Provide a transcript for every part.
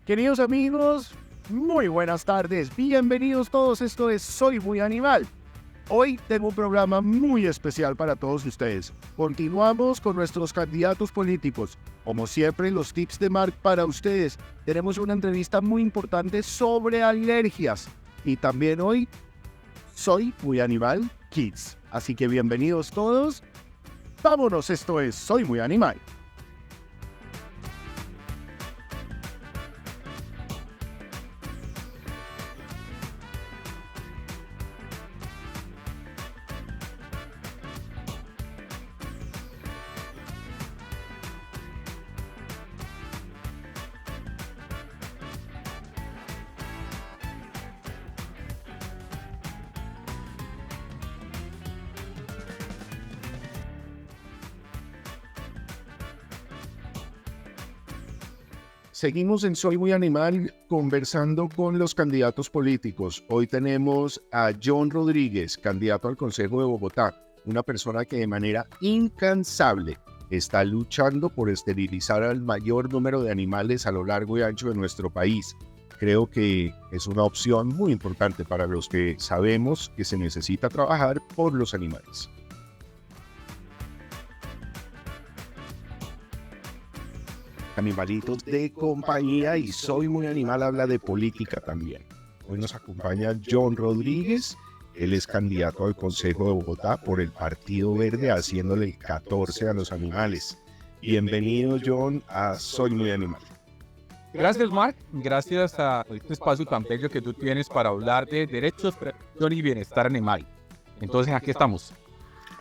Queridos amigos, muy buenas tardes, bienvenidos todos, esto es Soy Muy Animal. Hoy tengo un programa muy especial para todos ustedes. Continuamos con nuestros candidatos políticos. Como siempre, los tips de Mark para ustedes. Tenemos una entrevista muy importante sobre alergias. Y también hoy, Soy Muy Animal Kids. Así que bienvenidos todos. Vámonos, esto es Soy Muy Animal. Seguimos en Soy Muy Animal conversando con los candidatos políticos. Hoy tenemos a John Rodríguez, candidato al Consejo de Bogotá, una persona que de manera incansable está luchando por esterilizar al mayor número de animales a lo largo y ancho de nuestro país. Creo que es una opción muy importante para los que sabemos que se necesita trabajar por los animales. Animalitos de compañía y Soy Muy Animal habla de política también. Hoy nos acompaña John Rodríguez, él es candidato al Consejo de Bogotá por el Partido Verde, haciéndole el 14 a los animales. Bienvenido, John, a Soy Muy Animal. Gracias, Mark. Gracias a este espacio tan bello que tú tienes para hablar de derechos, protección y bienestar animal. Entonces, aquí estamos.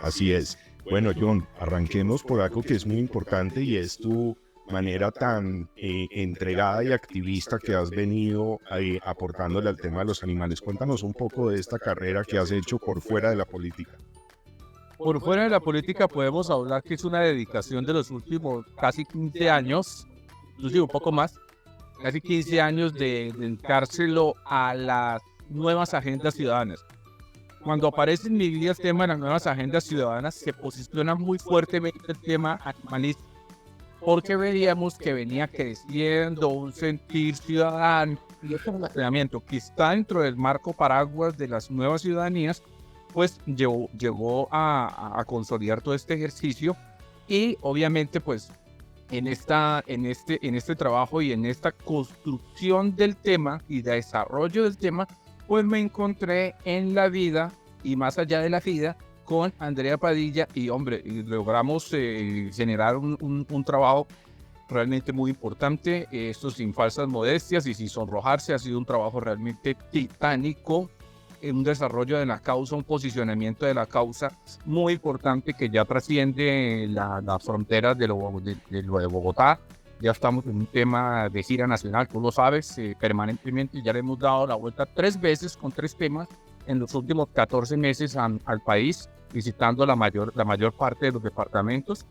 Así es. Bueno, John, arranquemos por algo que es muy importante y es tu manera tan entregada y activista que has venido aportándole al tema de los animales. Cuéntanos un poco de esta carrera que has hecho por fuera de la política. Por fuera de la política podemos hablar que es una dedicación de los últimos casi 15 años, inclusive un poco más, casi 15 años de dedicárselo a las nuevas agendas ciudadanas. Cuando aparece en mi vida el tema de las nuevas agendas ciudadanas, se posiciona muy fuertemente el tema animalista, porque veíamos que venía creciendo un sentir ciudadano y ese planteamiento que está dentro del marco paraguas de las nuevas ciudadanías, pues llegó a consolidar todo este ejercicio y obviamente pues en este trabajo y en esta construcción del tema y desarrollo del tema, pues me encontré en la vida y más allá de la vida con Andrea Padilla y logramos generar un trabajo realmente muy importante, esto sin falsas modestias y sin sonrojarse, ha sido un trabajo realmente titánico, un desarrollo de la causa, un posicionamiento de la causa muy importante que ya trasciende las fronteras de lo de Bogotá. Ya estamos en un tema de gira nacional, tú lo sabes, permanentemente ya le hemos dado la vuelta 3 veces con 3 temas en los últimos 14 meses al país, visitando la mayor parte de los departamentos.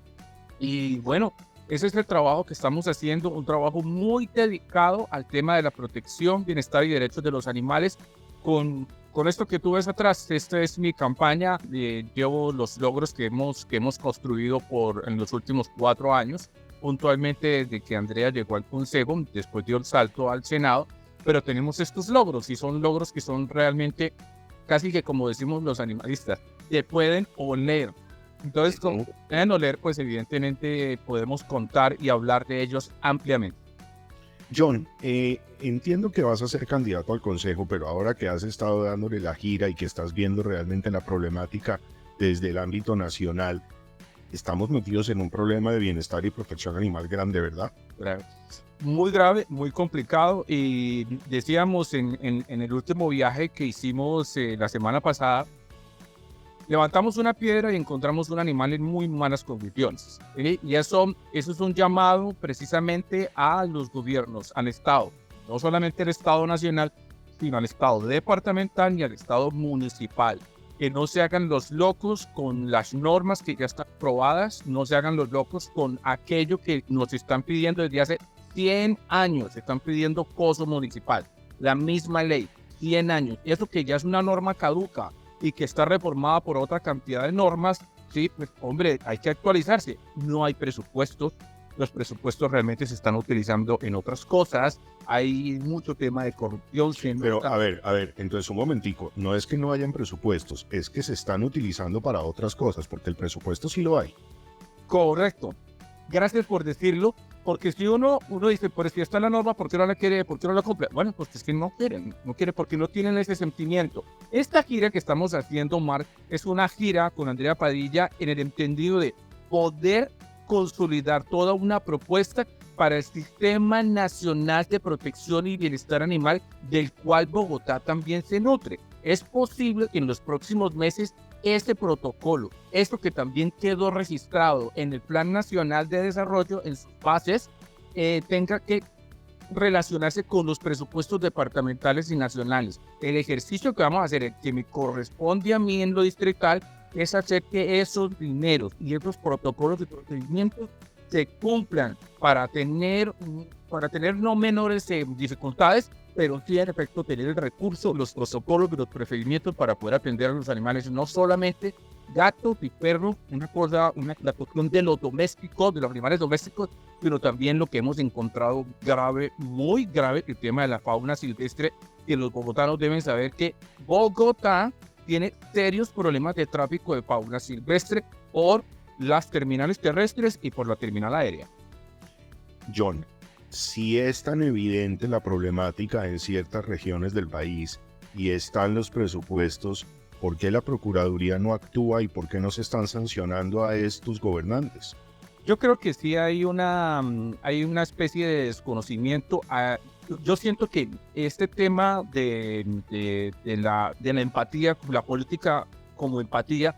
Y bueno, ese es el trabajo que estamos haciendo, un trabajo muy dedicado al tema de la protección, bienestar y derechos de los animales. Con esto que tú ves atrás, esta es mi campaña, llevo los logros que hemos construido en los últimos 4 años, puntualmente desde que Andrea llegó al Consejo, después dio el salto al Senado, pero tenemos estos logros y son logros que son realmente casi que como decimos los animalistas, se pueden oler. Entonces, como pueden oler, pues evidentemente podemos contar y hablar de ellos ampliamente. John, entiendo que vas a ser candidato al Consejo, pero ahora que has estado dándole la gira y que estás viendo realmente la problemática desde el ámbito nacional, estamos metidos en un problema de bienestar y protección animal grande, ¿verdad? Muy grave, muy complicado, y decíamos en el último viaje que hicimos la semana pasada, levantamos una piedra y encontramos un animal en muy malas condiciones, ¿sí? Y eso es un llamado precisamente a los gobiernos, al Estado, no solamente al Estado nacional, sino al Estado departamental y al Estado municipal, que no se hagan los locos con las normas que ya están aprobadas, no se hagan los locos con aquello que nos están pidiendo desde hace 100 años, están pidiendo coso municipal, la misma ley, 100 años, y eso que ya es una norma caduca y que está reformada por otra cantidad de normas, sí, pues hombre, hay que actualizarse, no hay presupuesto, los presupuestos realmente se están utilizando en otras cosas, hay mucho tema de corrupción. Pero a ver, entonces un momentico, no es que no hayan presupuestos, es que se están utilizando para otras cosas, porque el presupuesto sí lo hay. Correcto. Gracias por decirlo, porque si uno dice, pues si está la norma, ¿por qué no la quiere? ¿Por qué no la cumple? Bueno, pues es que no quieren porque no tienen ese sentimiento. Esta gira que estamos haciendo, Mark, es una gira con Andrea Padilla en el entendido de poder consolidar toda una propuesta para el Sistema Nacional de Protección y Bienestar Animal, del cual Bogotá también se nutre. Es posible que en los próximos meses este protocolo, esto que también quedó registrado en el Plan Nacional de Desarrollo en sus bases, tenga que relacionarse con los presupuestos departamentales y nacionales. El ejercicio que vamos a hacer, el que me corresponde a mí en lo distrital, es hacer que esos dineros y esos protocolos de procedimientos se cumplan para tener no menores dificultades, pero sí en efecto tener el recurso, los protocolos y los procedimientos para poder atender a los animales, no solamente gatos y perros, la cuestión de los domésticos, de los animales domésticos, sino también lo que hemos encontrado grave, muy grave, el tema de la fauna silvestre, que los bogotanos deben saber que Bogotá tiene serios problemas de tráfico de fauna silvestre por las terminales terrestres y por la terminal aérea. John, si es tan evidente la problemática en ciertas regiones del país y están los presupuestos, ¿por qué la Procuraduría no actúa y por qué no se están sancionando a estos gobernantes? Yo creo que sí hay una especie de desconocimiento. Yo siento que este tema de la empatía, la política como empatía,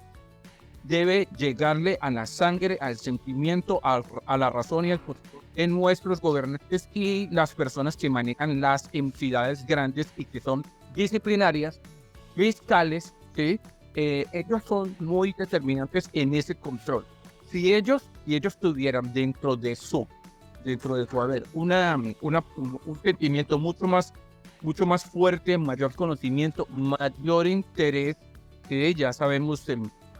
debe llegarle a la sangre, al sentimiento, a la razón y al corazón en nuestros gobernantes y las personas que manejan las entidades grandes y que son disciplinarias, fiscales, ¿sí? Ellos son muy determinantes en ese control. Si ellos tuvieran dentro de su haber un sentimiento mucho más fuerte, mayor conocimiento, mayor interés, que ya sabemos,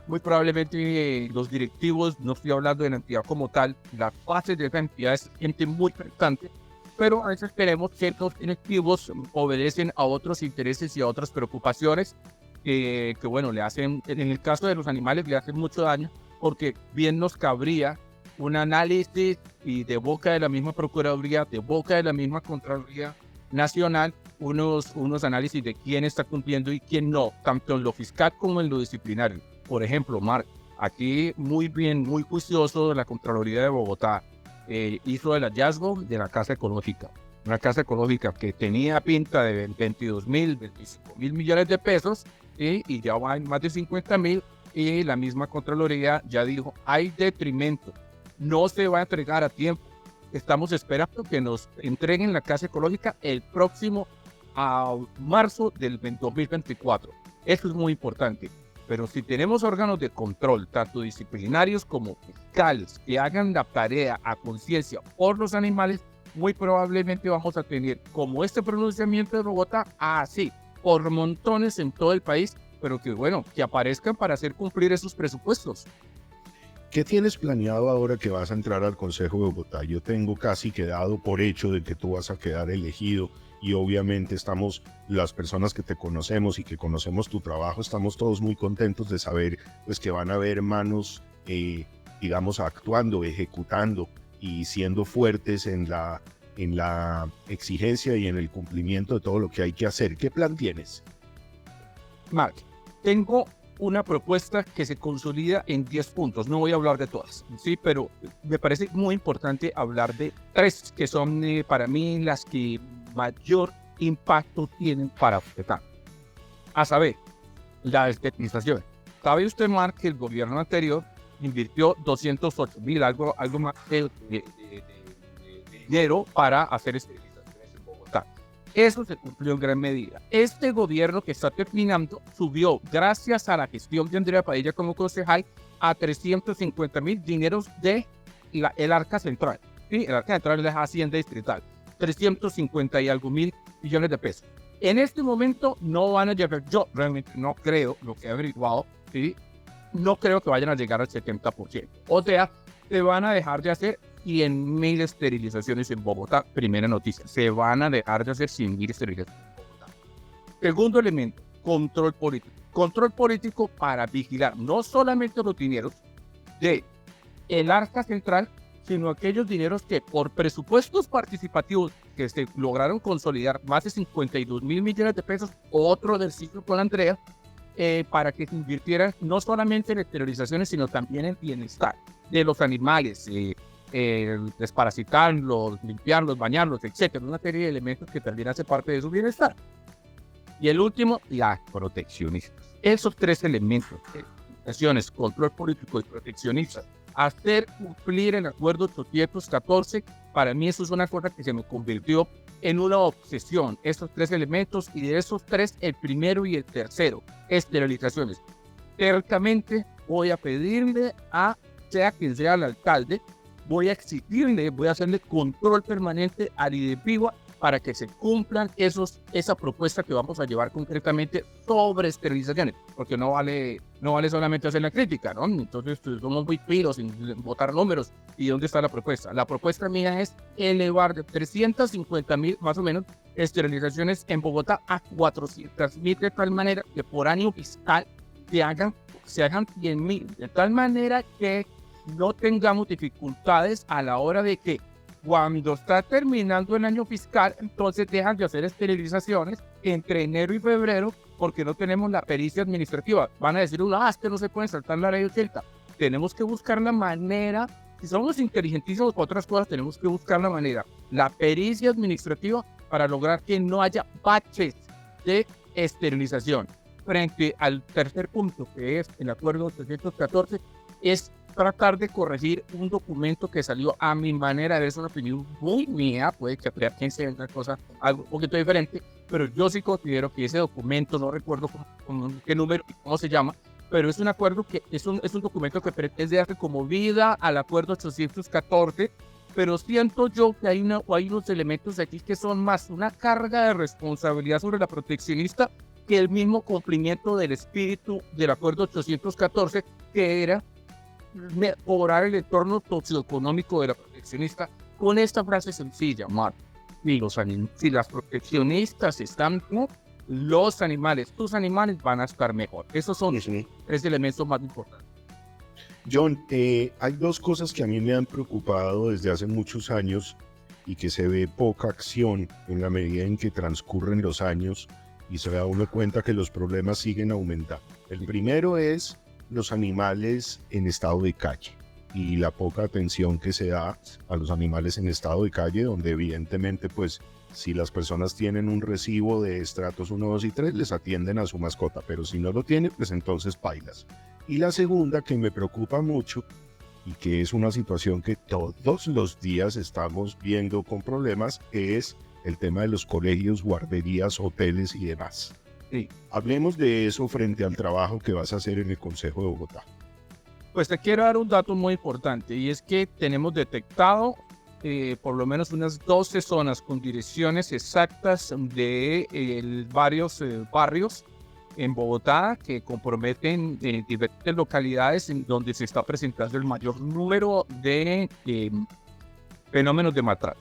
muy probablemente los directivos, no estoy hablando de la entidad como tal, las bases de esa entidad es gente muy importante, pero a veces queremos que los directivos obedecen a otros intereses y a otras preocupaciones que bueno, le hacen, en el caso de los animales, le hacen mucho daño, porque bien nos cabría un análisis y de boca de la misma Procuraduría, de boca de la misma Contraloría Nacional, unos análisis de quién está cumpliendo y quién no, tanto en lo fiscal como en lo disciplinario. Por ejemplo, Marc, aquí muy juicioso la Contraloría de Bogotá hizo el hallazgo de la Casa Ecológica. Una casa ecológica que tenía pinta de 22.000, 25.000 millones de pesos y ya va en más de 50.000, y la misma Contraloría ya dijo, hay detrimento, no se va a entregar a tiempo. Estamos esperando que nos entreguen la casa ecológica el próximo marzo del 2024. Eso es muy importante. Pero si tenemos órganos de control, tanto disciplinarios como fiscales, que hagan la tarea a conciencia por los animales, muy probablemente vamos a tener como este pronunciamiento de Bogotá, así, por montones en todo el país, pero que aparezcan para hacer cumplir esos presupuestos. ¿Qué tienes planeado ahora que vas a entrar al Consejo de Bogotá? Yo tengo casi quedado por hecho de que tú vas a quedar elegido y obviamente estamos, las personas que te conocemos y que conocemos tu trabajo, estamos todos muy contentos de saber pues que van a haber manos, digamos, actuando, ejecutando y siendo fuertes en la exigencia y en el cumplimiento de todo lo que hay que hacer. ¿Qué plan tienes? Marc, tengo una propuesta que se consolida en 10 puntos. No voy a hablar de todas, sí, pero me parece muy importante hablar de 3 que son para mí las que mayor impacto tienen para Bogotá. A saber, la destetnización. ¿Sabe usted, Marc, que el gobierno anterior invirtió 208.000, algo más de dinero para hacer esterilizaciones en Bogotá? Eso se cumplió en gran medida. Este gobierno que está terminando subió, gracias a la gestión de Andrea Padilla como concejal, a 350.000 dineros de el Arca Central. ¿Sí? El Arca Central es la Hacienda Distrital. 350 y algo mil millones de pesos. En este momento no van a llegar, yo realmente no creo, lo que he averiguado, ¿sí? No creo que vayan a llegar al 70%. O sea, se van a dejar de hacer 100.000 esterilizaciones en Bogotá. Primera noticia, se van a dejar de hacer 100.000 esterilizaciones en Bogotá. Segundo elemento, control político. Control político para vigilar no solamente los dineros de el arca central, sino aquellos dineros que por presupuestos participativos que se lograron consolidar, más de 52.000 millones de pesos, otro del ciclo con Andrea, para que se invirtieran no solamente en esterilizaciones, sino también en bienestar de los animales, desparasitarlos, limpiarlos, bañarlos, etcétera, una serie de elementos que también hace parte de su bienestar. Y el último, la proteccionistas. Esos tres elementos, acciones, control político y proteccionistas, hacer cumplir el acuerdo 814, para mí eso es una cosa que se me convirtió en una obsesión, esos tres elementos, y de esos tres, el primero y el tercero, esterilizaciones. Tercamente voy a pedirle a, sea quien sea el alcalde, voy a exigirle, voy a hacerle control permanente al IDEPIGUA para que se cumplan esa propuesta que vamos a llevar concretamente sobre esterilizaciones, porque no vale solamente hacer la crítica, ¿no? Entonces somos muy pilos en votar números. ¿Y dónde está la propuesta? La propuesta mía es elevar de 350.000 más o menos esterilizaciones en Bogotá a 400.000, de tal manera que por año fiscal se hagan 100.000, de tal manera que no tengamos dificultades a la hora de que cuando está terminando el año fiscal, entonces dejan de hacer esterilizaciones entre enero y febrero porque no tenemos la pericia administrativa. Van a decir, es que no se puede saltar la ley 80. Tenemos que buscar la manera, si somos inteligentísimos para otras cosas, tenemos que buscar la manera, la pericia administrativa para lograr que no haya baches de esterilización. Frente al tercer punto, que es el acuerdo 314, es tratar de corregir un documento que salió a mi manera de ver, es una opinión muy mía, puede que a quien sea una cosa algo un poquito diferente, pero yo sí considero que ese documento, no recuerdo qué número y cómo se llama, pero es un acuerdo que es un documento que pretende darle como vida al acuerdo 814, pero siento yo que hay unos elementos aquí que son más una carga de responsabilidad sobre la proteccionista que el mismo cumplimiento del espíritu del acuerdo 814, que era mejorar el entorno socioeconómico de la proteccionista con esta frase sencilla, Mark. Si las proteccionistas están bien, los animales, tus animales van a estar mejor. Esos son tres elementos más importantes. John, hay dos cosas que a mí me han preocupado desde hace muchos años y que se ve poca acción en la medida en que transcurren los años y se da uno cuenta que los problemas siguen aumentando. El primero es los animales en estado de calle y la poca atención que se da a los animales en estado de calle, donde evidentemente pues si las personas tienen un recibo de estratos 1, 2 y 3 les atienden a su mascota, pero si no lo tienen pues entonces pailas. Y la segunda que me preocupa mucho y que es una situación que todos los días estamos viendo con problemas es el tema de los colegios, guarderías, hoteles y demás. Sí. Hablemos de eso frente al trabajo que vas a hacer en el Consejo de Bogotá. Pues te quiero dar un dato muy importante y es que tenemos detectado por lo menos unas 12 zonas con direcciones exactas de varios barrios en Bogotá que comprometen diferentes localidades en donde se está presentando el mayor número de fenómenos de maltrato.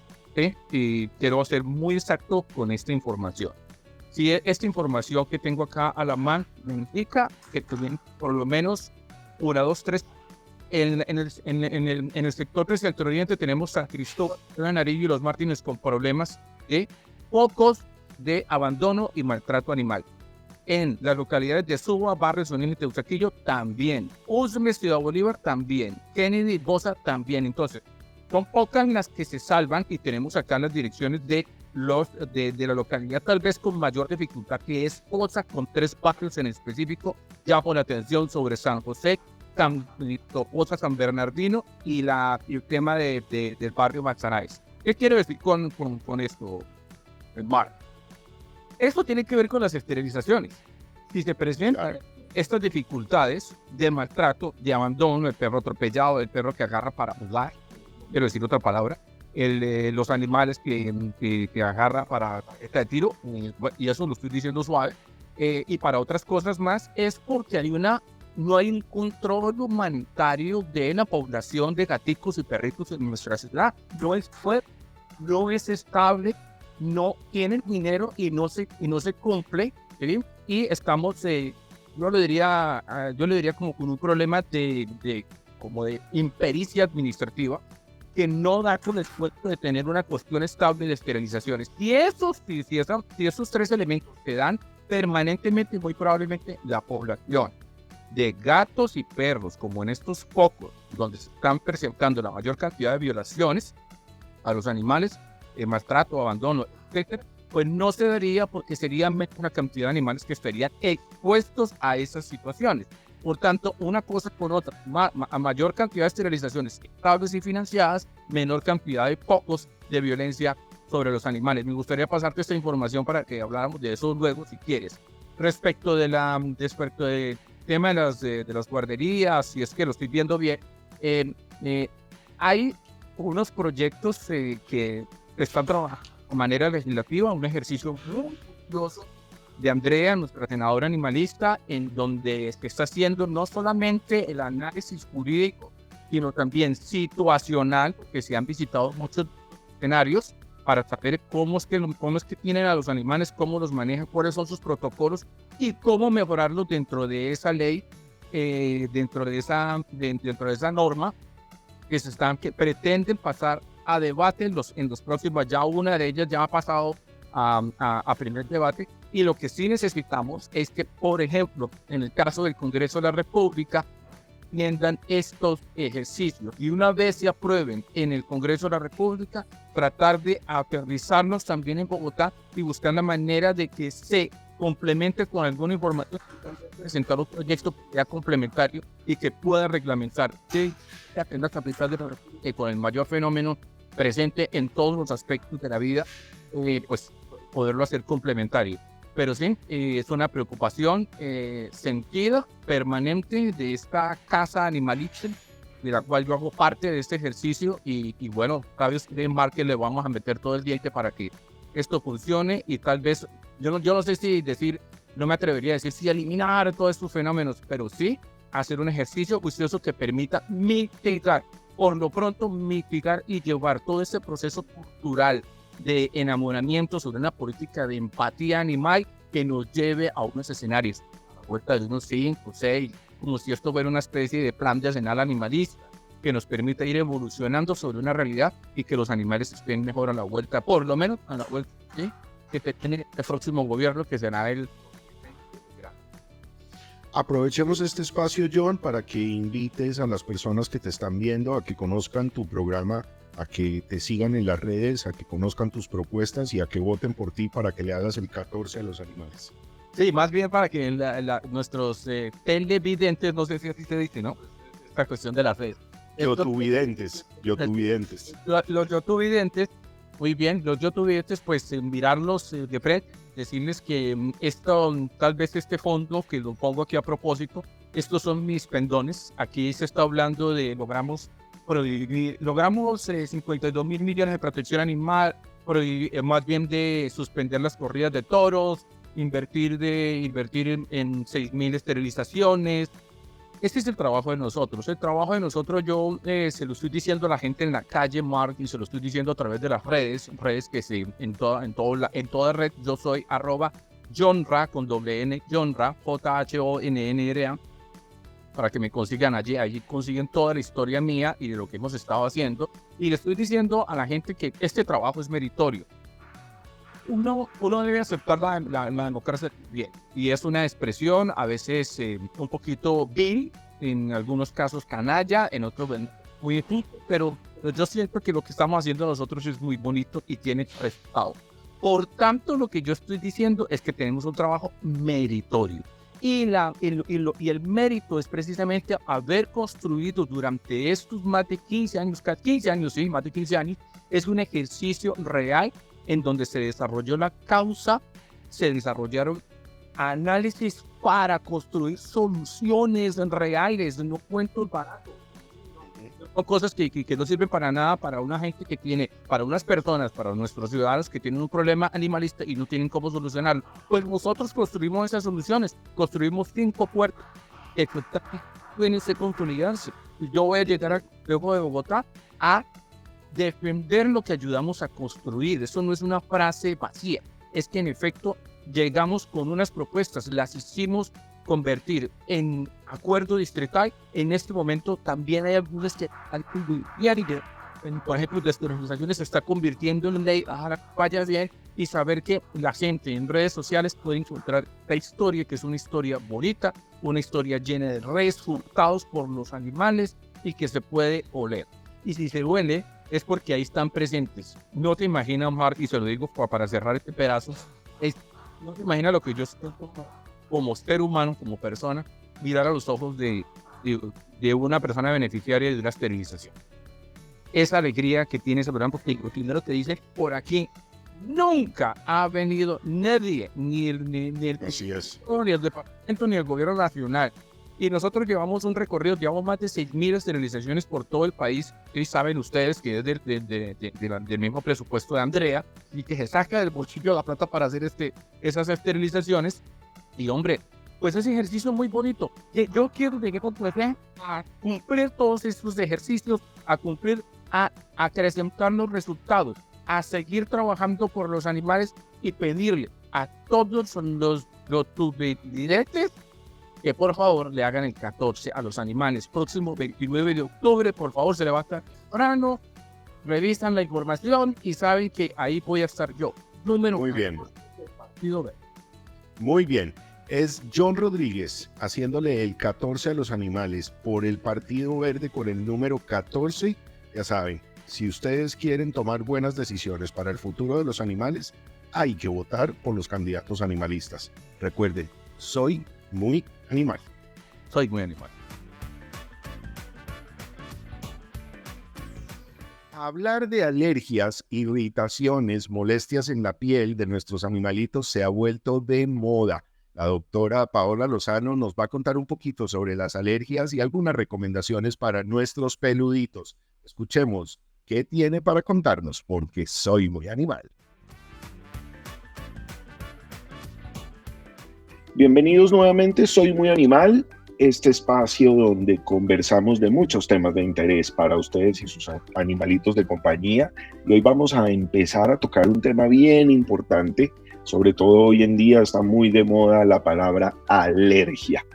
Y quiero ser muy exacto con esta información. Si esta información que tengo acá a la mano me indica que también por lo menos 1, 2, 3 en el sector del Centro Oriente tenemos San Cristóbal, Nariño y Los Martínez con problemas de focos de abandono y maltrato animal. En las localidades de Suba, Barrios Unión y Teusaquillo también. Usme, Ciudad Bolívar también. Kennedy, Bosa también. Entonces, son pocas las que se salvan y tenemos acá las direcciones de la localidad tal vez con mayor dificultad, que es Bosa, con 3 barrios en específico. Llamo la atención sobre San José, Bosa, San Bernardino y el tema del barrio Manzanares. ¿Qué quiero decir con esto, Mar? Esto tiene que ver con las esterilizaciones. Si se presentan estas dificultades de maltrato, de abandono, el perro atropellado, el perro que agarra para jugar, quiero decir otra palabra, los animales que agarra para esta de tiro, y eso lo estoy diciendo suave, y para otras cosas más, es porque hay una no hay un control humanitario de la población de gaticos y perritos en nuestra ciudad. No es fuerte, no es estable, no tienen dinero y no se cumple, ¿sí? Y estamos, yo le diría como con un problema de impericia administrativa, que no da con el esfuerzo de tener una cuestión estable de esterilizaciones. Si esos tres elementos se dan permanentemente, muy probablemente la población de gatos y perros, como en estos pocos, donde se están presentando la mayor cantidad de violaciones a los animales, maltrato, abandono, etcétera, pues no se daría, porque serían una cantidad de animales que estarían expuestos a esas situaciones. Por tanto, una cosa por otra, a mayor cantidad de esterilizaciones estables y financiadas, menor cantidad de focos de violencia sobre los animales. Me gustaría pasarte esta información para que habláramos de eso luego, si quieres. Respecto del tema de las guarderías, si es que lo estoy viendo bien, hay unos proyectos que están trabajando de manera legislativa, un ejercicio muy curioso de Andrea, nuestra senadora animalista, en donde se está haciendo no solamente el análisis jurídico, sino también situacional, porque se han visitado muchos escenarios para saber cómo es que tienen a los animales, cómo los manejan, cuáles son sus protocolos y cómo mejorarlos dentro de esa ley, dentro de esa norma que pretenden pasar a debate en los próximos. Ya una de ellas ya ha pasado a primer debate, y lo que sí necesitamos es que, por ejemplo, en el caso del Congreso de la República, tiendan estos ejercicios y una vez se aprueben en el Congreso de la República, tratar de aterrizarlos también en Bogotá y buscar la manera de que se complemente con alguna información, presentar un proyecto que sea complementario y que pueda reglamentar la capital de la República, y con el mayor fenómeno presente en todos los aspectos de la vida, pues poderlo hacer complementario. Pero sí, es una preocupación sentida, permanente, de esta casa animalista, de la cual yo hago parte de este ejercicio, y bueno, cada vez que embarque le vamos a meter todo el diente para que esto funcione, y tal vez, yo no sé si decir, no me atrevería a decir si eliminar todos estos fenómenos, pero sí hacer un ejercicio juicioso que permita mitigar, por lo pronto mitigar y llevar todo ese proceso cultural de enamoramiento sobre una política de empatía animal que nos lleve a unos escenarios a la vuelta de unos 5, 6, como si esto fuera una especie de plan de arsenal animalista que nos permita ir evolucionando sobre una realidad y que los animales estén mejor a la vuelta, por lo menos a la vuelta, ¿sí?, que tiene el próximo gobierno, que será el... Aprovechemos este espacio, John, para que invites a las personas que te están viendo a que conozcan tu programa, a que te sigan en las redes, a que conozcan tus propuestas y a que voten por ti para que le hagas el 14 a los animales. Sí, más bien para que nuestros televidentes, no sé si así se dice, ¿no?, esta cuestión de las redes. Yotuvidentes. Los yotuvidentes, muy bien, los yotuvidentes, pues mirarlos de frente, decirles que tal vez este fondo, que lo pongo aquí a propósito, estos son mis pendones. Aquí se está hablando de logramos 52 mil millones de protección animal, más bien de suspender las corridas de toros, invertir en 6.000 esterilizaciones. Este es el trabajo de nosotros. El trabajo de nosotros, yo se lo estoy diciendo a la gente en la calle, Mark, y se lo estoy diciendo a través de las redes que sí, en toda red. Yo soy @JohnRa con doble N, JohnRa, JHONNRA, para que me consigan allí. Allí consiguen toda la historia mía y de lo que hemos estado haciendo. Y le estoy diciendo a la gente que este trabajo es meritorio. Uno debe aceptar la democracia bien, y es una expresión a veces un poquito vil, en algunos casos canalla, en otros muy bonito, pero yo siento que lo que estamos haciendo nosotros es muy bonito y tiene resultado. Por tanto, lo que yo estoy diciendo es que tenemos un trabajo meritorio, y el mérito es precisamente haber construido durante estos más de 15 años, más de 15 años, es un ejercicio real en donde se desarrolló la causa, se desarrollaron análisis para construir soluciones reales, no cuentos baratos. Son cosas que no sirven para nada para una gente que tiene, para unas personas, para nuestros ciudadanos que tienen un problema animalista y no tienen cómo solucionarlo. Pues nosotros construimos esas soluciones, construimos 5 puertas el contacto tiene que consolidarse. Yo voy a llegar luego de Bogotá a defender lo que ayudamos a construir. Eso no es una frase vacía, es que en efecto llegamos con unas propuestas, las hicimos convertir en acuerdo distrital. En este momento también hay algunas que por ejemplo, despenalizaciones se está convirtiendo en ley. Vaya bien y saber que la gente en redes sociales puede encontrar la historia, que es una historia bonita, una historia llena de resultados por los animales y que se puede oler. Y si se huele, es porque ahí están presentes. No te imaginas, Mark, y se lo digo para cerrar este pedazo, no te imaginas lo que yo siento como ser humano, como persona, mirar a los ojos de una persona beneficiaria de una esterilización. Esa alegría que tiene ese programa, porque el primero te dice, por aquí nunca ha venido nadie, ni el departamento, ni el gobierno nacional. Y nosotros llevamos un recorrido, llevamos más de 6.000 esterilizaciones por todo el país. Y saben ustedes que es del mismo presupuesto de Andrea y que se saca del bolsillo la plata para hacer esas esterilizaciones. Y hombre, pues ese ejercicio es muy bonito. Yo quiero llegar a cumplir todos estos ejercicios, a acrecentar los resultados, a seguir trabajando por los animales y pedirle a todos los tubedirectes que por favor le hagan el 14 a los animales. Próximo 29 de octubre, por favor, se levanta temprano, revisan la información y saben que ahí voy a estar yo. Muy bien. Muy bien. Es John Rodríguez haciéndole el 14 a los animales por el Partido Verde con el número 14. Ya saben, si ustedes quieren tomar buenas decisiones para el futuro de los animales, hay que votar por los candidatos animalistas. Recuerden, soy muy animal. Soy muy animal. Hablar de alergias, irritaciones, molestias en la piel de nuestros animalitos se ha vuelto de moda. La doctora Paola Lozano nos va a contar un poquito sobre las alergias y algunas recomendaciones para nuestros peluditos. Escuchemos qué tiene para contarnos, porque soy muy animal. Bienvenidos nuevamente, Soy Muy Animal, este espacio donde conversamos de muchos temas de interés para ustedes y sus animalitos de compañía. Y hoy vamos a empezar a tocar un tema bien importante. Sobre todo hoy en día está muy de moda la palabra alergia.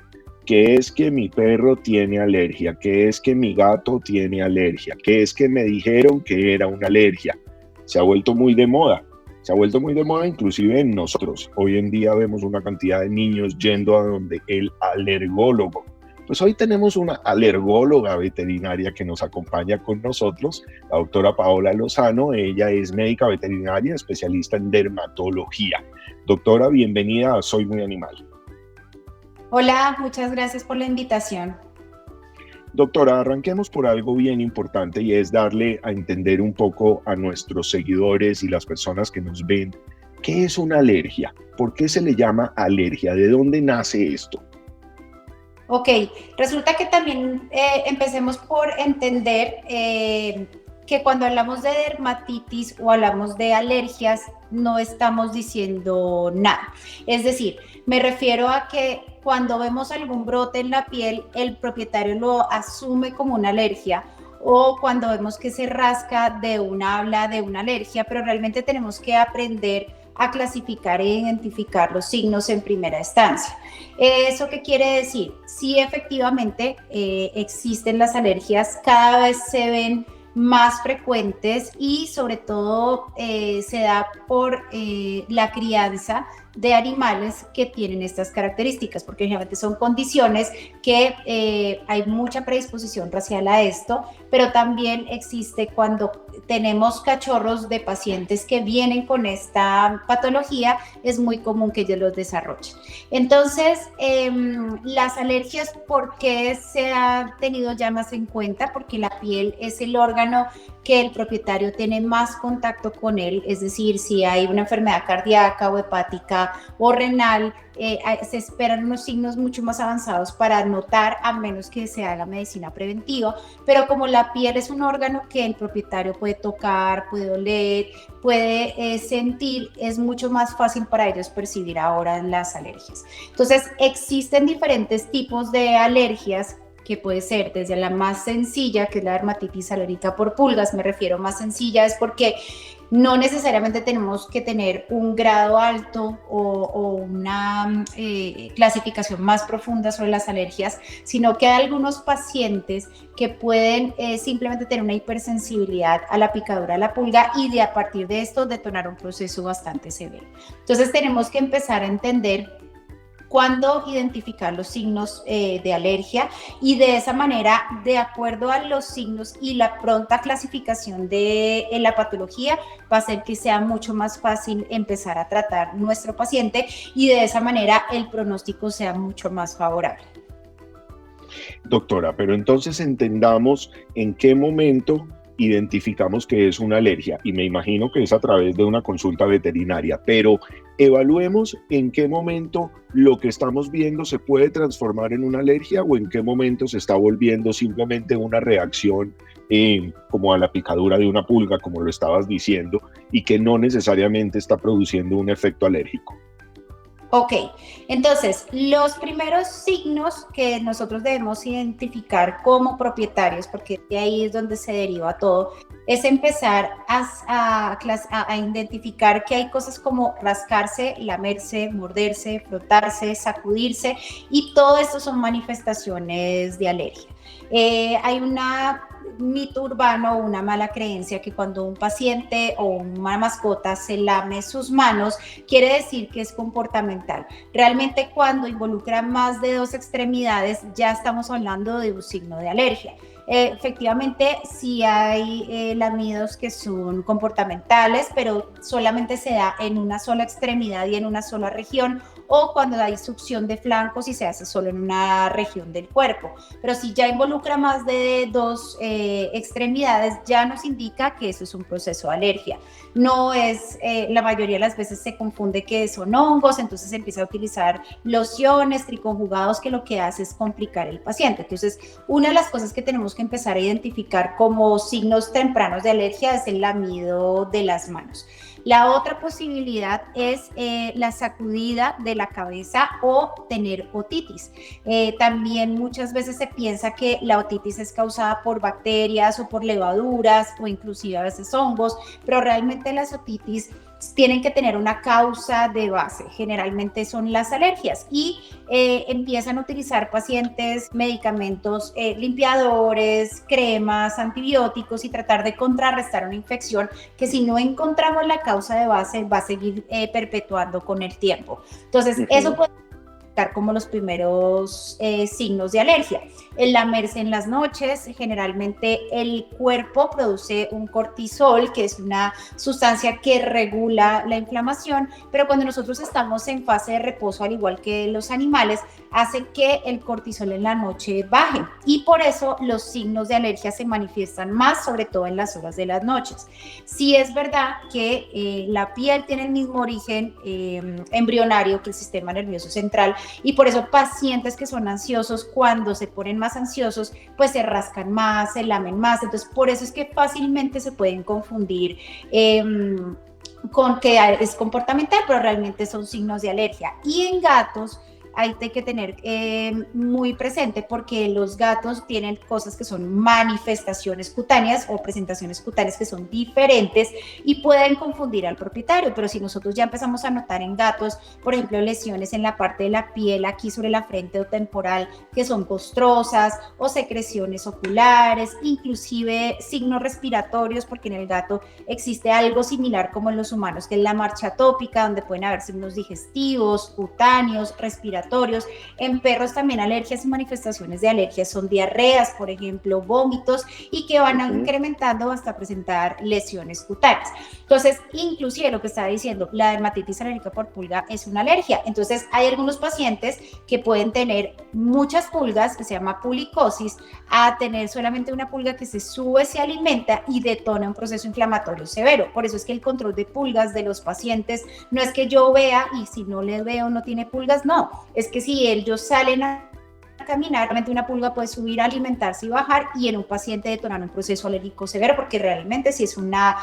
¿Qué es que mi perro tiene alergia? ¿Qué es que mi gato tiene alergia? ¿Qué es que me dijeron que era una alergia? Se ha vuelto muy de moda. Se ha vuelto muy de moda inclusive en nosotros. Hoy en día vemos una cantidad de niños yendo a donde el alergólogo. Pues hoy tenemos una alergóloga veterinaria que nos acompaña con nosotros, la doctora Paola Lozano. Ella es médica veterinaria, especialista en dermatología. Doctora, bienvenida a Soy Muy Animal. Hola, muchas gracias por la invitación. Doctora, arranquemos por algo bien importante y es darle a entender un poco a nuestros seguidores y las personas que nos ven qué es una alergia, por qué se le llama alergia, de dónde nace esto. Ok, resulta que también empecemos por entender que cuando hablamos de dermatitis o hablamos de alergias, no estamos diciendo nada. Es decir, me refiero a que cuando vemos algún brote en la piel, el propietario lo asume como una alergia, o cuando vemos que se rasca habla de una alergia, pero realmente tenemos que aprender a clasificar e identificar los signos en primera instancia. ¿Eso qué quiere decir? Sí, efectivamente existen las alergias, cada vez se ven más frecuentes y sobre todo se da por la crianza de animales que tienen estas características, porque generalmente son condiciones que hay mucha predisposición racial a esto, pero también existe cuando tenemos cachorros de pacientes que vienen con esta patología, es muy común que ellos los desarrollen. Entonces, las alergias, ¿por qué se ha tenido ya más en cuenta? Porque la piel es el órgano que el propietario tiene más contacto con él, es decir, si hay una enfermedad cardíaca o hepática hepática o renal, se esperan unos signos mucho más avanzados para notar, a menos que se haga medicina preventiva. Pero como la piel es un órgano que el propietario puede tocar, puede oler, puede sentir, es mucho más fácil para ellos percibir ahora las alergias. Entonces, existen diferentes tipos de alergias, que puede ser desde la más sencilla, que es la dermatitis alérgica por pulgas. Me refiero más sencilla es porque no necesariamente tenemos que tener un grado alto o una clasificación más profunda sobre las alergias, sino que hay algunos pacientes que pueden simplemente tener una hipersensibilidad a la picadura de la pulga y a partir de esto detonar un proceso bastante severo. Entonces tenemos que empezar a entender cuándo identificar los signos de alergia, y de esa manera, de acuerdo a los signos y la pronta clasificación de la patología, va a hacer que sea mucho más fácil empezar a tratar nuestro paciente y de esa manera el pronóstico sea mucho más favorable. Doctora, pero entonces entendamos en qué momento identificamos que es una alergia, y me imagino que es a través de una consulta veterinaria, pero evaluemos en qué momento lo que estamos viendo se puede transformar en una alergia o en qué momento se está volviendo simplemente una reacción como a la picadura de una pulga, como lo estabas diciendo, y que no necesariamente está produciendo un efecto alérgico. Ok, entonces los primeros signos que nosotros debemos identificar como propietarios, porque de ahí es donde se deriva todo, es empezar a identificar que hay cosas como rascarse, lamerse, morderse, frotarse, sacudirse, y todo esto son manifestaciones de alergia. Hay una mito urbano, una mala creencia, que cuando un paciente o una mascota se lame sus manos, quiere decir que es comportamental. Realmente, cuando involucra más de 2 extremidades, ya estamos hablando de un signo de alergia. Efectivamente, sí hay lamidos que son comportamentales, pero solamente se da en una sola extremidad y en una sola región, o cuando hay succión de flancos y se hace solo en una región del cuerpo. Pero si ya involucra más de 2 extremidades, ya nos indica que eso es un proceso de alergia. No es, la mayoría de las veces se confunde que son hongos, entonces se empieza a utilizar lociones, triconjugados, que lo que hace es complicar el paciente. Entonces, una de las cosas que tenemos que empezar a identificar como signos tempranos de alergia es el lamido de las manos. La otra posibilidad es la sacudida de la cabeza o tener otitis. También muchas veces se piensa que la otitis es causada por bacterias o por levaduras o inclusive a veces hongos, pero realmente las otitis tienen que tener una causa de base. Generalmente son las alergias, y empiezan a utilizar pacientes medicamentos limpiadores, cremas, antibióticos, y tratar de contrarrestar una infección que, si no encontramos la causa de base, va a seguir perpetuando con el tiempo. Entonces, eso puede como los primeros signos de alergia. El lamerse en las noches, generalmente el cuerpo produce un cortisol, que es una sustancia que regula la inflamación, pero cuando nosotros estamos en fase de reposo, al igual que los animales, hace que el cortisol en la noche baje, y por eso los signos de alergia se manifiestan más, sobre todo en las horas de las noches. Sí es verdad que la piel tiene el mismo origen embrionario que el sistema nervioso central, y por eso pacientes que son ansiosos, cuando se ponen más ansiosos, pues se rascan más, se lamen más. Entonces, por eso es que fácilmente se pueden confundir con que es comportamental, pero realmente son signos de alergia. Y en gatos hay que tener muy presente, porque los gatos tienen cosas que son manifestaciones cutáneas o presentaciones cutáneas que son diferentes y pueden confundir al propietario. Pero si nosotros ya empezamos a notar en gatos, por ejemplo, lesiones en la parte de la piel, aquí sobre la frente o temporal, que son costrosas, o secreciones oculares, inclusive signos respiratorios, porque en el gato existe algo similar como en los humanos, que es la marcha atópica, donde pueden haber signos digestivos, cutáneos, respiratorios, respiratorios. En perros también alergias y manifestaciones de alergias son diarreas, por ejemplo, vómitos, y que van incrementando hasta presentar lesiones cutáneas. Entonces, inclusive lo que estaba diciendo, la dermatitis alérgica por pulga es una alergia. Entonces, hay algunos pacientes que pueden tener muchas pulgas, que se llama pulicosis, a tener solamente una pulga que se sube, se alimenta y detona un proceso inflamatorio severo. Por eso es que el control de pulgas de los pacientes no es que yo vea y si no les veo no tiene pulgas, no, es que si ellos salen a caminar, realmente una pulga puede subir, alimentarse y bajar, y en un paciente detonar un proceso alérgico severo, porque realmente sí es una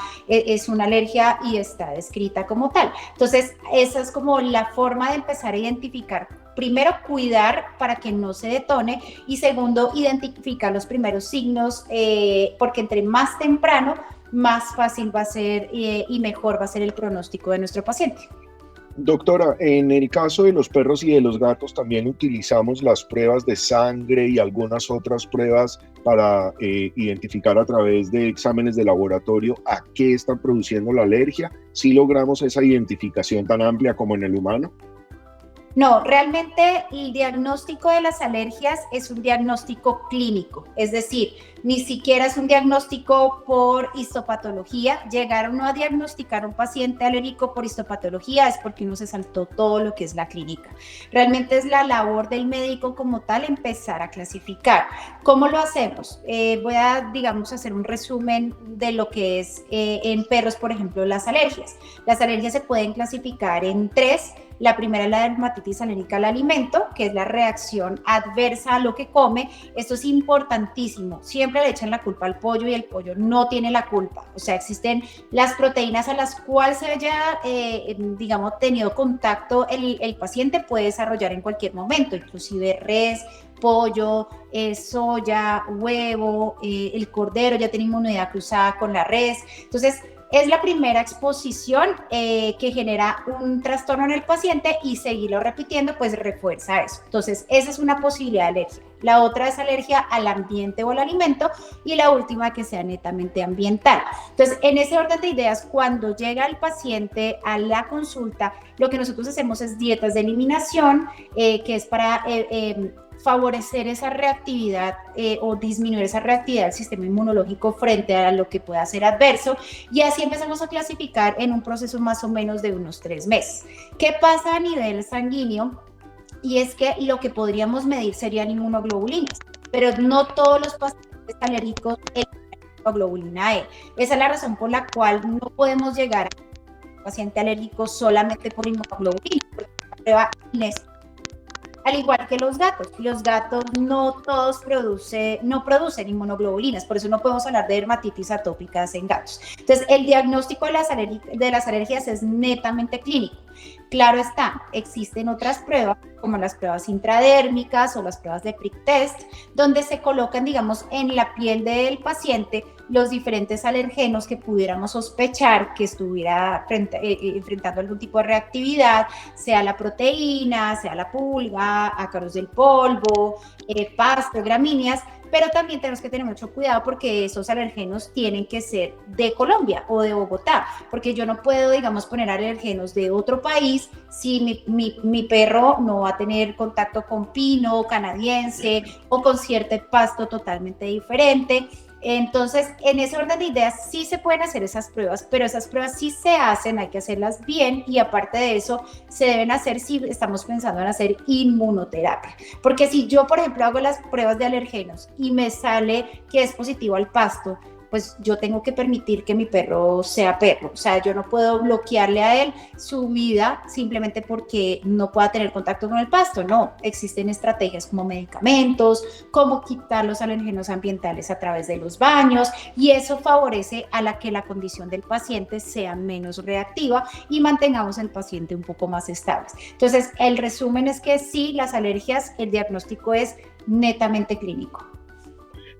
alergia y está descrita como tal. Entonces, esa es como la forma de empezar a identificar. Primero, cuidar para que no se detone, y segundo, identificar los primeros signos, porque entre más temprano, más fácil va a ser y mejor va a ser el pronóstico de nuestro paciente. Doctora, en el caso de los perros y de los gatos también utilizamos las pruebas de sangre y algunas otras pruebas para identificar a través de exámenes de laboratorio a qué están produciendo la alergia. ¿Sí logramos esa identificación tan amplia como en el humano? No, realmente el diagnóstico de las alergias es un diagnóstico clínico, es decir, ni siquiera es un diagnóstico por histopatología. Llegar uno a diagnosticar a un paciente alérgico por histopatología es porque uno se saltó todo lo que es la clínica. Realmente es la labor del médico como tal empezar a clasificar. ¿Cómo lo hacemos? Voy a, digamos, hacer un resumen de lo que es en perros, por ejemplo, las alergias. Las alergias se pueden clasificar en tres. La primera es la dermatitis alérgica al alimento, que es la reacción adversa a lo que come. Esto es importantísimo. Siempre le echan la culpa al pollo y el pollo no tiene la culpa. O sea, existen las proteínas a las cuales se haya, digamos, tenido contacto el paciente puede desarrollar en cualquier momento, inclusive res, pollo, soya, huevo, el cordero ya tiene inmunidad cruzada con la res. Entonces, es la primera exposición que genera un trastorno en el paciente, y seguirlo repitiendo pues refuerza eso. Entonces, esa es una posibilidad de alergia. La otra es alergia al ambiente o al alimento, y la última que sea netamente ambiental. Entonces, en ese orden de ideas, cuando llega el paciente a la consulta, lo que nosotros hacemos es dietas de eliminación, que es para favorecer esa reactividad o disminuir esa reactividad del sistema inmunológico frente a lo que pueda ser adverso, y así empezamos a clasificar en un proceso más o menos de unos 3 meses. ¿Qué pasa a nivel sanguíneo? Y es que lo que podríamos medir serían inmunoglobulinas, pero no todos los pacientes alérgicos eligen inmunoglobulina E. Esa es la razón por la cual no podemos llegar a un paciente alérgico solamente por inmunoglobulina, porque la prueba es al igual que los gatos no todos producen inmunoglobulinas, por eso no podemos hablar de dermatitis atópicas en gatos. Entonces, el diagnóstico de las alergias es netamente clínico. Claro está, existen otras pruebas, como las pruebas intradérmicas o las pruebas de prick test, donde se colocan, digamos, en la piel del paciente los diferentes alergenos que pudiéramos sospechar que estuviera enfrentando algún tipo de reactividad, sea la proteína, sea la pulga, ácaros del polvo, pasto, gramíneas, pero también tenemos que tener mucho cuidado porque esos alergenos tienen que ser de Colombia o de Bogotá, porque yo no puedo, digamos, poner alergenos de otro país si mi perro no va a tener contacto con pino canadiense o con cierto pasto totalmente diferente. Entonces, en ese orden de ideas sí se pueden hacer esas pruebas, pero esas pruebas sí se hacen, hay que hacerlas bien, y aparte de eso se deben hacer si estamos pensando en hacer inmunoterapia. Porque si yo, por ejemplo, hago las pruebas de alergenos y me sale que es positivo al pasto, pues yo tengo que permitir que mi perro sea perro. O sea, yo no puedo bloquearle a él su vida simplemente porque no pueda tener contacto con el pasto. No, existen estrategias como medicamentos, como quitar los alergenos ambientales a través de los baños, y eso favorece a que la condición del paciente sea menos reactiva y mantengamos al paciente un poco más estable. Entonces, el resumen es que sí, las alergias, el diagnóstico es netamente clínico.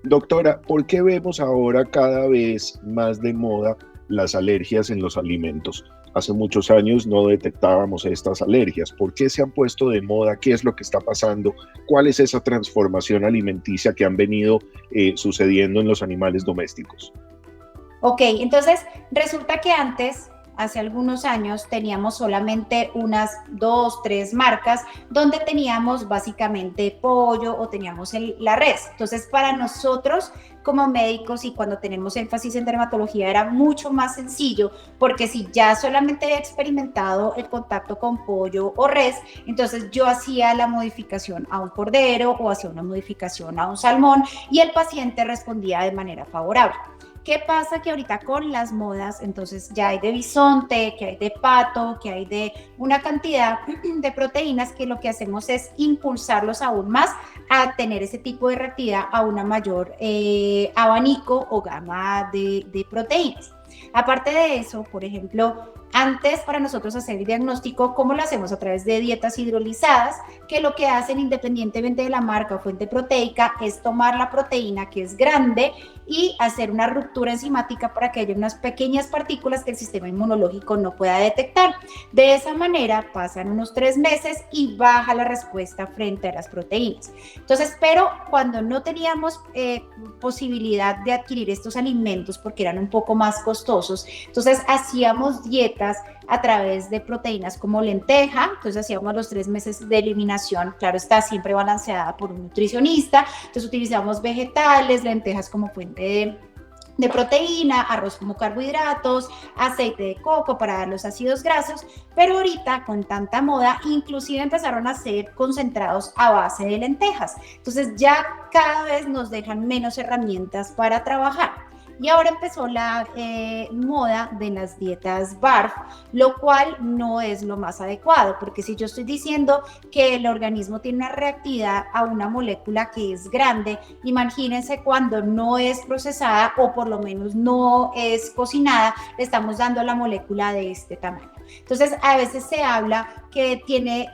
Doctora, ¿por qué vemos ahora cada vez más de moda las alergias en los alimentos? Hace muchos años no detectábamos estas alergias. ¿Por qué se han puesto de moda? ¿Qué es lo que está pasando? ¿Cuál es esa transformación alimenticia que han venido sucediendo en los animales domésticos? Ok, entonces resulta que antes, hace algunos años teníamos solamente unas 2, 3 marcas donde teníamos básicamente pollo o teníamos la res. Entonces, para nosotros como médicos y cuando tenemos énfasis en dermatología era mucho más sencillo, porque si ya solamente había experimentado el contacto con pollo o res, entonces yo hacía la modificación a un cordero o hacía una modificación a un salmón y el paciente respondía de manera favorable. ¿Qué pasa? Que ahorita con las modas, entonces ya hay de bisonte, que hay de pato, que hay de una cantidad de proteínas que lo que hacemos es impulsarlos aún más a tener ese tipo de reactividad a una mayor abanico o gama de proteínas. Aparte de eso, por ejemplo, antes para nosotros hacer el diagnóstico, ¿cómo lo hacemos? A través de dietas hidrolizadas, que lo que hacen independientemente de la marca o fuente proteica es tomar la proteína que es grande y hacer una ruptura enzimática para que haya unas pequeñas partículas que el sistema inmunológico no pueda detectar. De esa manera pasan unos 3 meses y baja la respuesta frente a las proteínas. Entonces, pero cuando no teníamos posibilidad de adquirir estos alimentos porque eran un poco más costosos, entonces hacíamos dietas a través de proteínas como lenteja, entonces hacíamos los 3 meses de eliminación, claro está, siempre balanceada por un nutricionista, entonces utilizamos vegetales, lentejas como fuente de proteína, arroz como carbohidratos, aceite de coco para dar los ácidos grasos, pero ahorita con tanta moda, inclusive empezaron a ser concentrados a base de lentejas, entonces ya cada vez nos dejan menos herramientas para trabajar. Y ahora empezó la moda de las dietas BARF, lo cual no es lo más adecuado, porque si yo estoy diciendo que el organismo tiene una reactividad a una molécula que es grande, imagínense cuando no es procesada o por lo menos no es cocinada, le estamos dando la molécula de este tamaño. Entonces, a veces se habla que tiene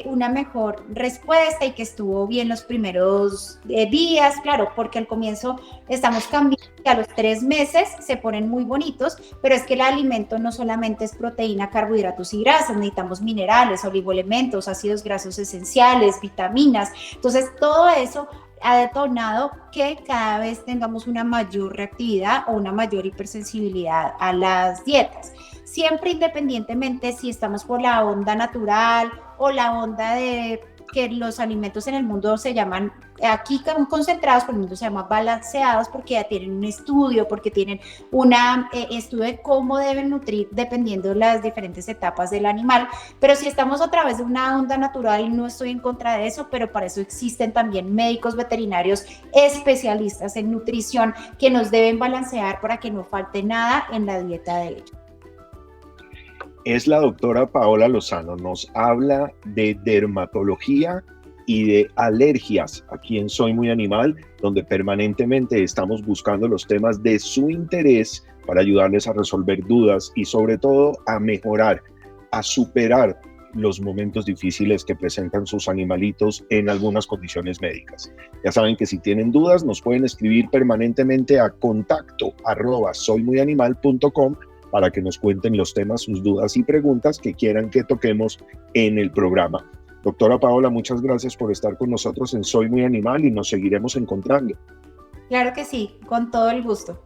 una mejor respuesta y que estuvo bien los primeros días, claro, porque al comienzo estamos cambiando, y a los 3 meses se ponen muy bonitos, pero es que el alimento no solamente es proteína, carbohidratos y grasas, necesitamos minerales, oligoelementos, ácidos grasos esenciales, vitaminas, entonces todo eso ha detonado que cada vez tengamos una mayor reactividad o una mayor hipersensibilidad a las dietas. Siempre independientemente si estamos por la onda natural o la onda de que los alimentos en el mundo se llaman, aquí concentrados, por el mundo se llama balanceados porque ya tienen un estudio, porque tienen un estudio de cómo deben nutrir dependiendo de las diferentes etapas del animal, pero si estamos a través de una onda natural, no estoy en contra de eso, pero para eso existen también médicos veterinarios especialistas en nutrición que nos deben balancear para que no falte nada en la dieta de ellos. Es la doctora Paola Lozano, nos habla de dermatología y de alergias aquí en Soy Muy Animal, donde permanentemente estamos buscando los temas de su interés para ayudarles a resolver dudas y sobre todo a mejorar, a superar los momentos difíciles que presentan sus animalitos en algunas condiciones médicas. Ya saben que si tienen dudas nos pueden escribir permanentemente a contacto@soymuyanimal.com para que nos cuenten los temas, sus dudas y preguntas que quieran que toquemos en el programa. Doctora Paola, muchas gracias por estar con nosotros en Soy Muy Animal y nos seguiremos encontrando. Claro que sí, con todo el gusto.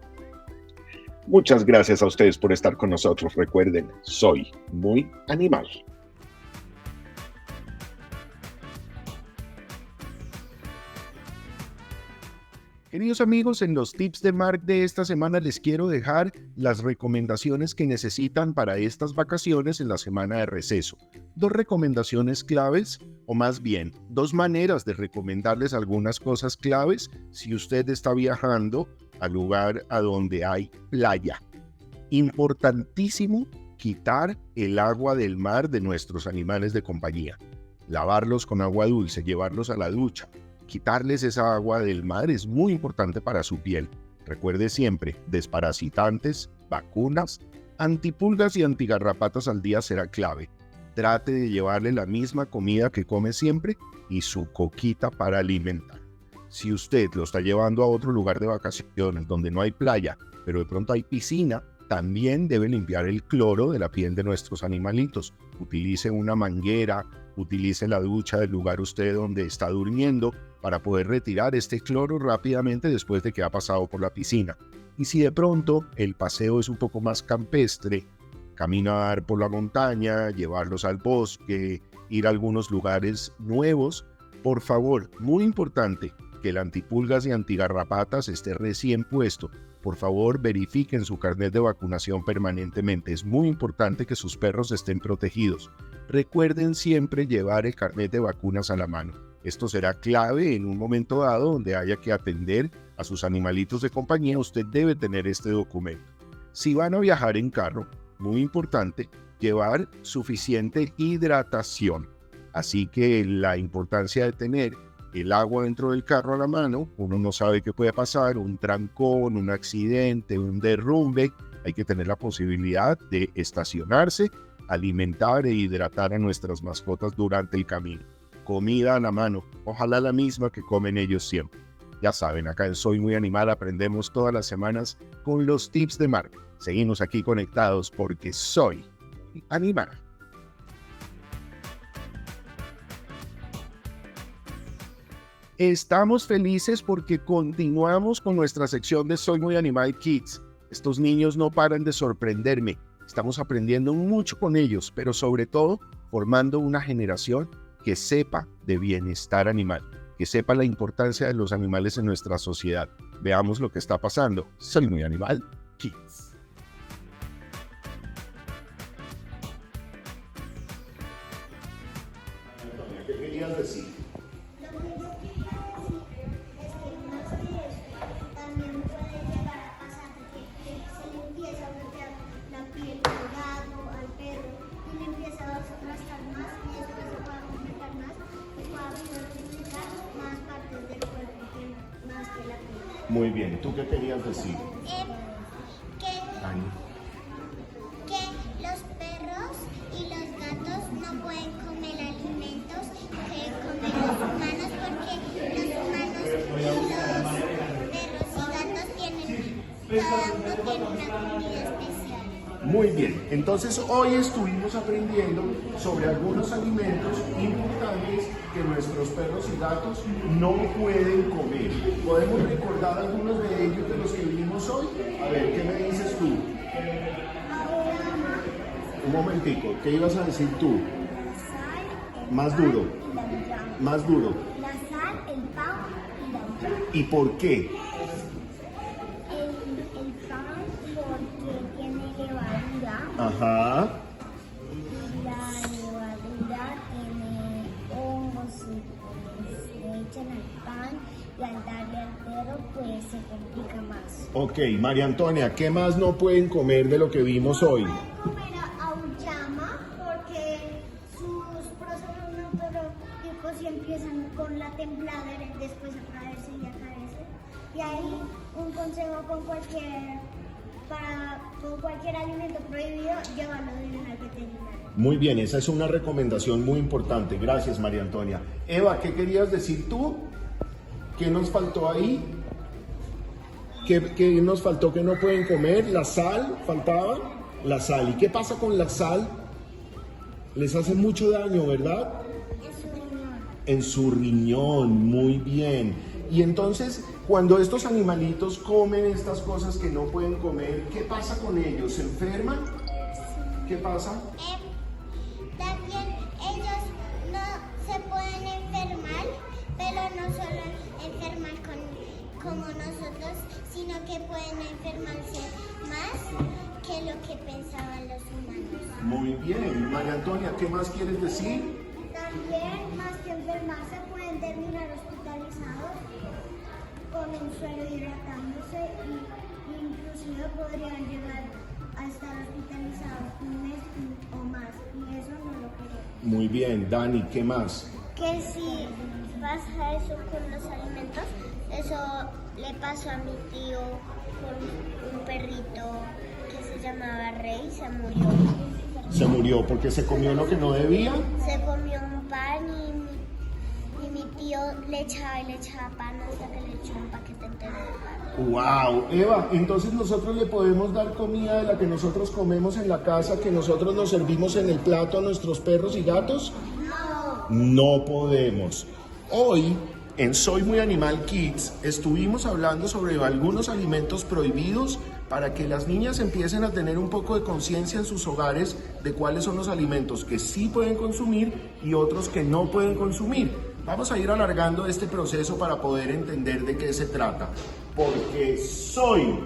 Muchas gracias a ustedes por estar con nosotros. Recuerden, Soy Muy Animal. Queridos amigos, en los tips de Marc de esta semana les quiero dejar las recomendaciones que necesitan para estas vacaciones en la semana de receso. 2 recomendaciones claves, o más bien, 2 maneras de recomendarles algunas cosas claves si usted está viajando al lugar a donde hay playa. Importantísimo quitar el agua del mar de nuestros animales de compañía. Lavarlos con agua dulce, llevarlos a la ducha. Quitarles esa agua del mar es muy importante para su piel. Recuerde siempre, desparasitantes, vacunas, antipulgas y antigarrapatas al día será clave. Trate de llevarle la misma comida que come siempre y su coquita para alimentar. Si usted lo está llevando a otro lugar de vacaciones donde no hay playa, pero de pronto hay piscina, también debe limpiar el cloro de la piel de nuestros animalitos. Utilice una manguera, utilice la ducha del lugar usted donde está durmiendo para poder retirar este cloro rápidamente después de que ha pasado por la piscina. Y si de pronto el paseo es un poco más campestre, caminar por la montaña, llevarlos al bosque, ir a algunos lugares nuevos. Por favor, muy importante, que el antipulgas y antigarrapatas esté recién puesto. Por favor, verifiquen su carnet de vacunación permanentemente. Es muy importante que sus perros estén protegidos. Recuerden siempre llevar el carnet de vacunas a la mano. Esto será clave en un momento dado donde haya que atender a sus animalitos de compañía. Usted debe tener este documento. Si van a viajar en carro, muy importante, llevar suficiente hidratación. Así que la importancia de tener el agua dentro del carro a la mano, uno no sabe qué puede pasar, un trancón, un accidente, un derrumbe. Hay que tener la posibilidad de estacionarse, alimentar e hidratar a nuestras mascotas durante el camino. Comida a la mano, ojalá la misma que comen ellos siempre. Ya saben, acá en Soy Muy Animal aprendemos todas las semanas con los tips de Mark. Seguimos aquí conectados porque soy animal. Estamos felices porque continuamos con nuestra sección de Soy Muy Animal Kids. Estos niños no paran de sorprenderme. Estamos aprendiendo mucho con ellos, pero sobre todo formando una generación que sepa de bienestar animal, que sepa la importancia de los animales en nuestra sociedad. Veamos lo que está pasando. Soy Muy Animal Kids. ¿Qué querías decir? Muy bien, ¿tú qué querías decir? Que los perros y los gatos no pueden comer alimentos que comen los humanos porque los humanos y los perros y gatos tienen, cada uno tiene una comida especial. Muy bien, entonces hoy estuvimos aprendiendo sobre algunos alimentos importantes que nuestros perros y gatos no pueden comer. ¿Podemos recordar algunos de ellos de los que vimos hoy? A ver, ¿qué me dices tú? Un momentico, ¿qué ibas a decir tú? Más duro. Más duro. La sal, el pan y la llama. ¿Y por qué? El pan porque tiene levadura. Ajá. Y la levadura tiene hongos y pues le echan al pan y al darle al perro pues se complica más. Ok, María Antonia, ¿qué más no pueden comer de lo que vimos hoy? Comer auyama porque sus procesos neurológicos y empiezan con la templadera y después a caerse y a caerse. Y ahí un consejo con cualquier alimento prohibido, llévalo de una veterinaria. Muy bien, esa es una recomendación muy importante. Gracias, María Antonia. Eva, ¿qué querías decir tú? ¿Qué nos faltó ahí? ¿Qué nos faltó que no pueden comer? ¿La sal? ¿Faltaba? La sal. ¿Y qué pasa con la sal? Les hace mucho daño, ¿verdad? En su riñón, muy bien. Y entonces, cuando estos animalitos comen estas cosas que no pueden comer, ¿qué pasa con ellos? ¿Se enferman? ¿Qué pasa? También ellos no se pueden enfermar, pero no solo enfermar como nosotros, sino que pueden enfermarse más que lo que pensaban los humanos. Muy bien. María Antonia, ¿qué más quieres decir? También, más que enfermarse, pueden terminar hospitalizados con el suelo hidratándose e inclusive podrían llegar a estar hospitalizados un mes o más, y eso no lo queremos. Muy bien. Dani, ¿qué más? Que si pasa eso con los alimentos, eso le pasó a mi tío con un perrito que se llamaba Rey, se murió. Se murió porque se comió lo que no debía. Se comió un pan y mi tío le echaba pan hasta que le echó un paquete entero de pan. ¡Wow! Eva, entonces nosotros le podemos dar comida de la que nosotros comemos en la casa, que nosotros nos servimos en el plato a nuestros perros y gatos. No. No podemos. Hoy En Soy Muy Animal Kids estuvimos hablando sobre algunos alimentos prohibidos para que las niñas empiecen a tener un poco de conciencia en sus hogares de cuáles son los alimentos que sí pueden consumir y otros que no pueden consumir. Vamos a ir alargando este proceso para poder entender de qué se trata. Porque Soy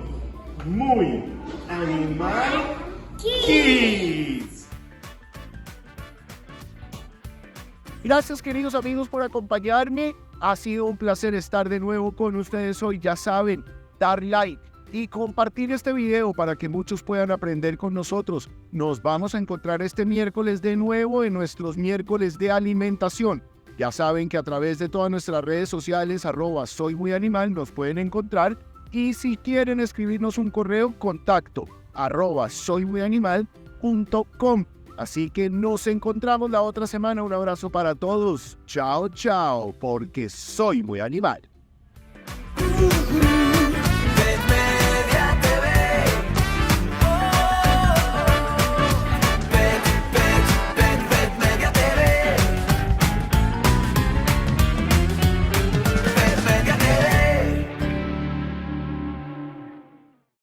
Muy Animal Kids. Gracias, queridos amigos, por acompañarme. Ha sido un placer estar de nuevo con ustedes hoy. Ya saben, dar like y compartir este video para que muchos puedan aprender con nosotros. Nos vamos a encontrar este miércoles de nuevo en nuestros miércoles de alimentación. Ya saben que a través de todas nuestras redes sociales, @soymuyanimal, nos pueden encontrar. Y si quieren escribirnos un correo, contacto @soymuyanimal.com. Así que nos encontramos la otra semana. Un abrazo para todos. Chao, chao, porque soy muy animal.